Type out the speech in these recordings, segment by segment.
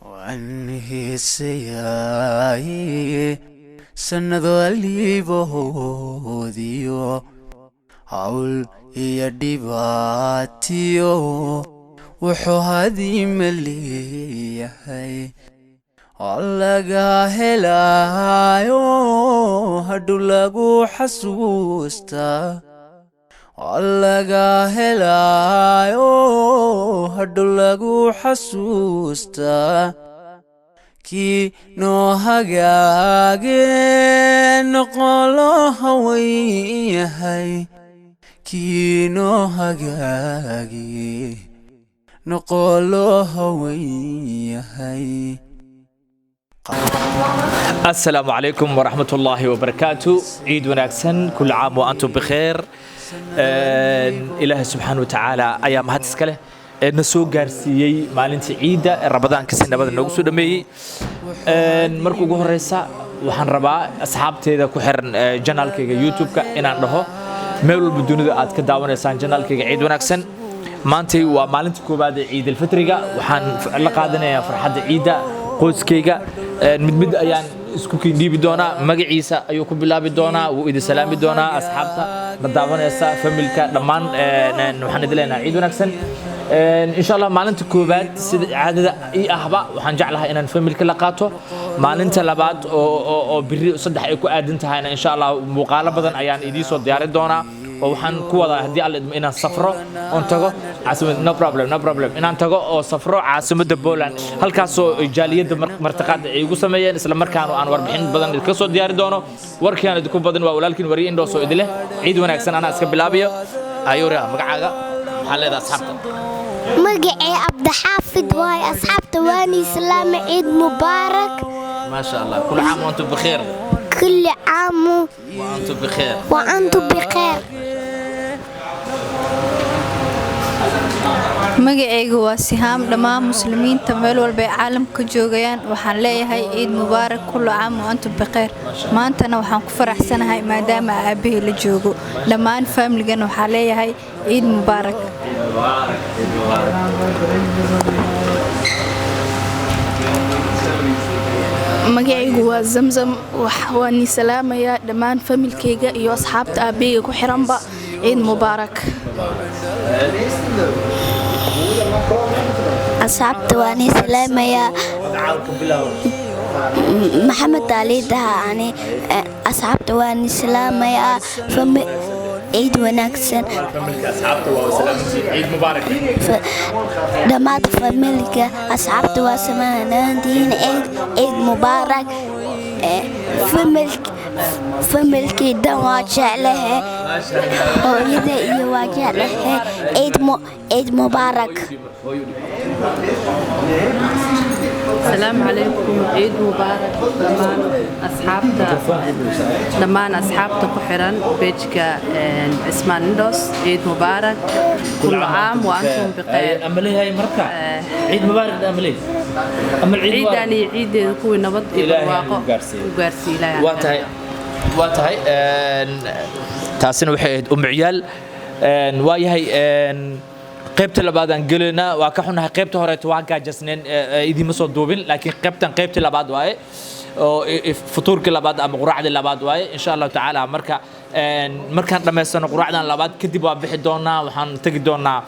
وأنه سياي سند اليبوديو حول يدباتيو وحو هذي مليهي allaga helayo haduu lagu xasuusta allaga helayo haduu lagu xasuusta ki no hagaage noqolo hawayhay ki no hagaage noqolo hawayhay. السلام عليكم ورحمة الله وبركاته. عيد وناكسن، كل عام وأنتم بخير. إله سبحانه وتعالى أيام هاتسكله نسوق جارسيي مالنتي عيدة رمضان كسنة بدنا نقصد مي مركو جوه الرئيسة وحن ربع أصحاب تيدا كحرن جنال كي يوتيوب كإن عنده مول بدون ذا أتكداون إنسان جنال كي عيد وناكسن مانتي ومالنتي كوباد عيد الفطر وحن لقادنا يا فرحة عيدة قوس كيجا مد أيان اسكوكي ديبي دونا مجلسة أيوكم بالله بدونا وإذا سلام بدونا أصحابته نداونا يسا فملكا لمان نحن لنا عيد ونكسن إن شاء الله مالنت كوبات عادة أي أحبا وحنجعلها إن فملك لقاته مالنت لبعض أو بري صدق يكون أدنتها إن شاء الله مقالبة أيان إدي صد ديار دونا وحن كوضع هدي على إن السفرة أنتجو عاصمة no problem إن أنتجو أو سفرة عاصمة بولان هل كاسو جالية مرتقد يقول سمية إسلام مركانو أنور بحين بدن الكسو ديار دونه وركيان يدكون بدن ولكن وري إندو سو إدله عيد ونكسن أنا أسكب بلابيو أيورا مقعدة حل إذا أصحابته مقعي عبد حافظ واي أصحابته واني سلام عيد مبارك ما شاء الله كل عام وأنتم بخير كل عام وأنتم بخير magacaygu waa Sihaam dhamaan muslimiinta meel walba ee caalamka joogayaan waxaan leeyahay ciid mubaarak kullu caam wa antum bikhair maantana waxaan ku faraxsanahay maadaama aabahay la joogo dhamaan family-gan waxaan leeyahay ciid mubaarak magacaygu waa Zamzam waxaan salaamayaa dhamaan familkayga iyo asxaabta aabahayga ku xiranba ciid mubaarak أصحابته واني سلام يا محمد علي دهاني أصحابته واني سلام يا فم عيد ونكسن عيد مبارك دمات فملك أصحابته وسمان دين عيد مبارك فملكي دواجع له وإذا يواجع له عيد مبارك. السلام عليكم عيد مبارك دمان أصحابته كحران بيجك اسمان ندوس عيد مبارك كل عام وأنتم بخير. أملي هاي مركع عيد مبارك أملي أما العيد يعني عيد كوي نبض الواقع وقارسي لا يعني واتهاي تاسين وحيد عيال وايهاي قيبت لبعض أنجلنا وكحنا قيبت هرت واقع جسنين إذا مسود دوبين لكن قيبت لبعض واي فطور كل بعض أم قرعة لبعض واي إن شاء الله تعالى مركان لما يصير قرعة لبعض كدي وابح دونا وحن تجدونا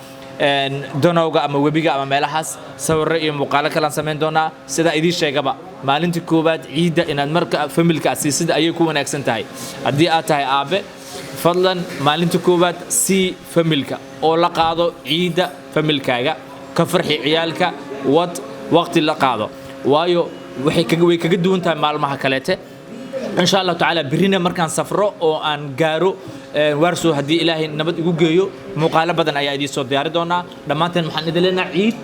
دونوغا أما وبيجا أما ملحس سوى رأي مقالة كلام سمين دونا سدا إدي شيء جبا مالنتي كوبات عيدة إن المركا فملك أساس سدا أيكون أكسنتاي أدي أتاي أبي فضلاً مالنتي كوبات سي فملكا أو لقاضو عيدة فملكاجا كفرح عيالك وقت اللقاضو وايو وحي كجدو أنت مال محكلته إن شاء الله تعالى برينا مركان سفرة أو أن جارو ورسو هدي إلهي نبض يجوجيو مقالبة بدن أيادي صوت ديار دونا لما تن محند لنا عيد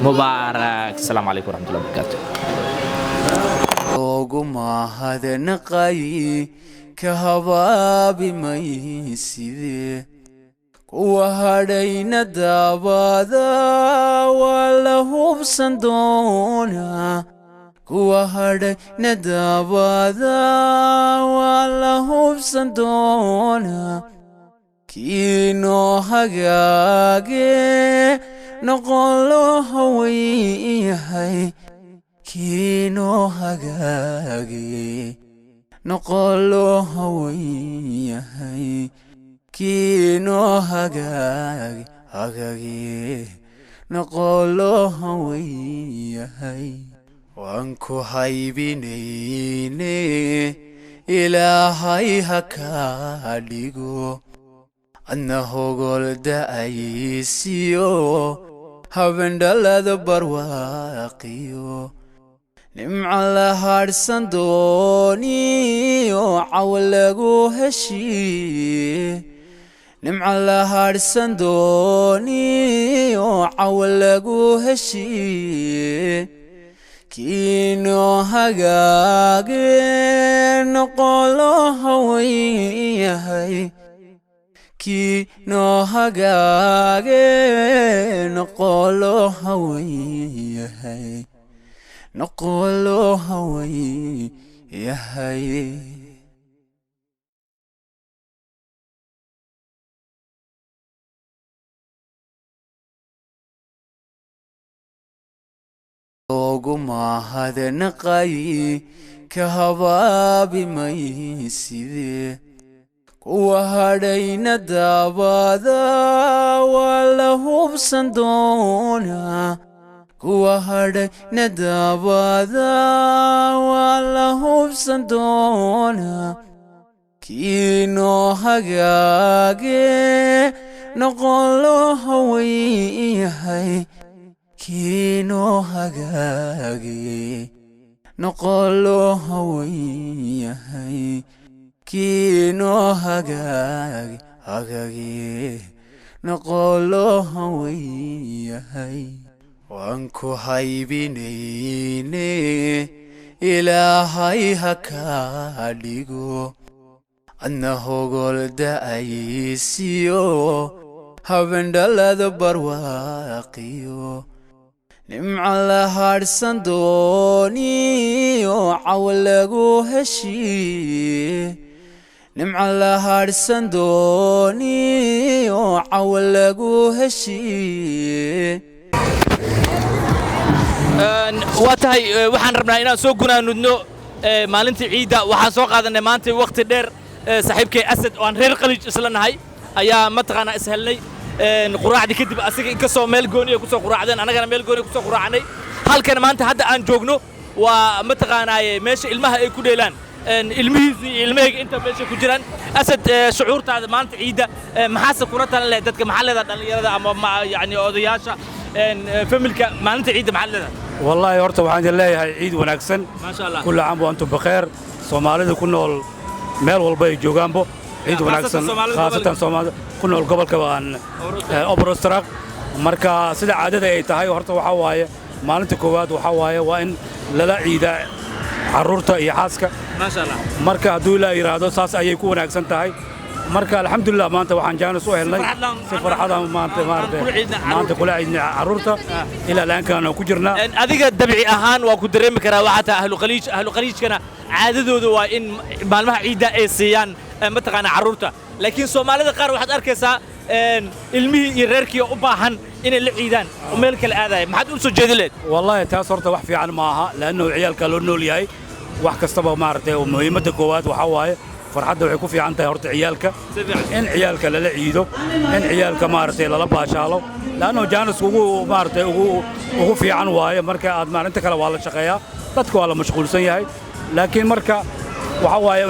مبارك. السلام عليكم ورحمة الله وبركاته. ما هذا نقاي كهبابي ما يسيدي وهدينا دابادا ولا هو بصندونا وهدينا دابادا ولا هو بصندونا كينو هجاجي نقول هوي kiinoo hagaage noqoloo hawen yahay kiinoo hagaage noqoloo hawen yahay waan ku haybinayne ilaahay ha kaa dhigo adna hogol da'aysiyo habendhalada barwaaqiyo nimca la hadhsan dooniyo cawa lagu heshiye nimca la hadhsan dooniyo cawa lagu heshiye kiinoo hagaage noqoloo hawen yahay kiinoo hagaage noqoloo hawen yahay noqoloo hawen yahay ogu mahadnaqay ka habaabi mayside kuwa hadhayna daabada waa la hubsan doonaa kuwa hadhayna daabada waa la hubsan doonaa kiinoo hagaage noqoloo hawen yahay kiinoo hagaage noqoloo hawen yahay kiinoo hagaage noqoloo hawen yahay waan ku haybinayne ilaahay ha kaa dhigo adna hogol da'aysiyo habendhalada barwaaqiyo nimca la hadhsan dooniyo cawa lagu heshiye nimca la hadhsan dooniyo cawa lagu heshiye waa tahay waxaan rabnaa inaan soo gunaanudno maalintii ciidda waxaan soo qaadanay maanta waqti dheer saaxiibkay asad oo aan reer qaliij isla nahay ayaa mataqaanaa ishelnay quraacdii kadib asiga inkastoo meel gooni ay ku soo quraacdeen annagana meel gooni ku soo quraacnay halkan maanta hadda aan joogno waa mataqaanaaye meesha ilmaha ay ku dheelaan ilmihiisii iyo ilmahayga inta meesha ku jiraan asad shucuurtaada maanta ciidda maxaase kula talan lahayd dadka maxaa leedaha dhallinyarada ama yani odayaasha familka maalinta ciidda maxaa leedaha والله horta waxaan idin leeyahay ciid wanaagsan ما شاء الله كل عام وانتم بخير Soomaalida ku nool meel walba ay joogaanbo ciid wanaagsan khaasatan Soomaalida ku nool gobolka waan Obrostrak marka sida caadada ay tahay horta waxa waaye maalinta koowaad waxa waaye waa in lala ciida carruurta iyo xaaska ما شاء الله marka hadduu ilaa yiraahdo saas ayay ku wanaagsan tahay marka alxamdulillah maanta waxaan jaanis u helnay si farxadan maanta kula ciidna carruurta ilaa laankaan ku jirnaa adiga dabci ahaan waa ku dareemi karaa waxa taa ahlu qaliijkana caadadoodu waa in maalmaha ciidda ay siiyaan mataqaana carruurta laakiin Soomaalida qaar waxaad arkaysaa ilmihii iyo reerkii u baahan inay la ciidaan oo meel kale aadaay maxaad u soo jeedileed wallahi taas horta wax fiican ma aha laano ciyaalka loo nool yahay wax kastaba maartay oo muhiimadda koowaad waxa waaye farxadda waxay ku fiican tahay horta ciyaalka in ciyaalka lala ciido in ciyaalka maartay lala baashaalo laano jaanis ugu maartay ugu fiican waaye marka aad maalinta kale waa la shaqeeyaa dadku waa la mashquulsan yahay laakiin marka waxa waaye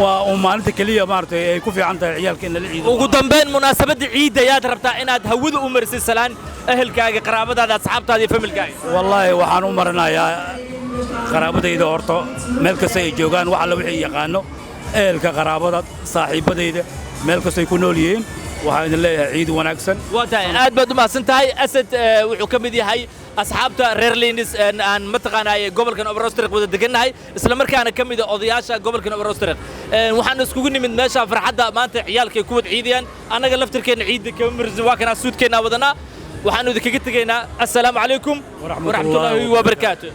waa maalinta kaliya maartay ay ku fiican tahay ciyaalka in lala ciido ugu dambeyn munaasabada ciidda yaad rabtaa inaad hawada u marisid salaan ehelkaaga qaraabadaada asxaabtaada iyo familkaaga wallahi waxaan u maranayaa qaraabadayda horta meel kasta ay joogaan waxa la wixii yaqaano ehelka qaraabada saaxiibadayda meel kasta ay ku nool yihiin waxaan idin leeyahay ciid wanaagsan waa tahay aad baad u mahadsan tahay asad wuxuu ka mid yahay asxaabta reer Lindis aan mataqaanay gobolkan Obrostrak wada degannahay isla markaana ka mid ah odayaasha gobolkan Obrostrak waxaan iskugu nimid meesha farxadda maanta ciyaalka ku wad ciidiyaan anaga laftirkeena ciidda ka mirzi waa kana suudkeena wadana waxaan idinkaga tageynaa assalaamu calaykum wa rahmatullaahi wa barakaatuh